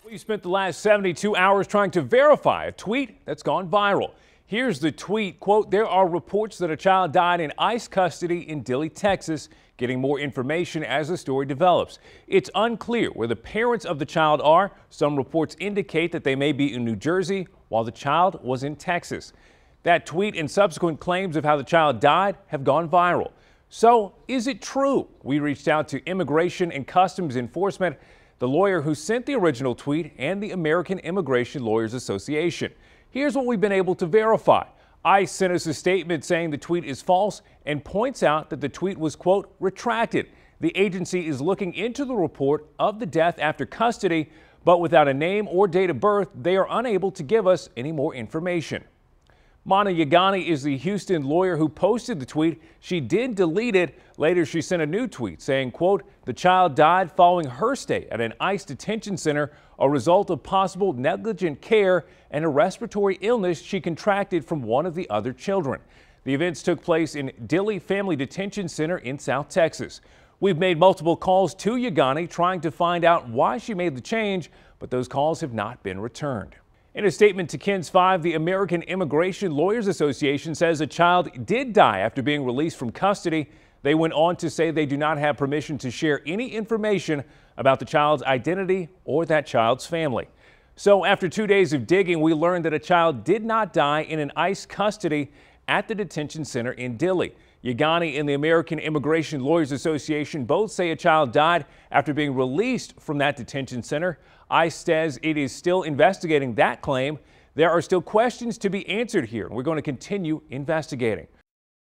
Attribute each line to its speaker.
Speaker 1: We spent the last 72 hours trying to verify a tweet that's gone viral. Here's the tweet, quote, "There are reports that a child died in ICE custody in Dilley, Texas. Getting more information as the story develops. It's unclear where the parents of the child are. Some reports indicate that they may be in New Jersey while the child was in Texas." That tweet and subsequent claims of how the child died have gone viral. So is it true? We reached out to Immigration and Customs Enforcement, the lawyer who sent the original tweet, and the American Immigration Lawyers Association. Here's what we've been able to verify. ICE sent us a statement saying the tweet is false and points out that the tweet was, quote, retracted. The agency is looking into the report of the death after custody, but without a name or date of birth, they are unable to give us any more information. Mana Yagani is the Houston lawyer who posted the tweet. She did delete it. Later, she sent a new tweet saying, quote, "The child died following her stay at an ICE detention center, a result of possible negligent care and a respiratory illness she contracted from one of the other children." The events took place in Dilley Family Detention Center in South Texas. We've made multiple calls to Yagani trying to find out why she made the change, but those calls have not been returned. In a statement to KENS 5, the American Immigration Lawyers Association says a child did die after being released from custody. They went on to say they do not have permission to share any information about the child's identity or that child's family. So after 2 days of digging, we learned that a child did not die in an ICE custody at the detention center in Dilley. Yagani and the American Immigration Lawyers Association both say a child died after being released from that detention center. ICE says it is still investigating that claim. There are still questions to be answered here, and we're going to continue investigating.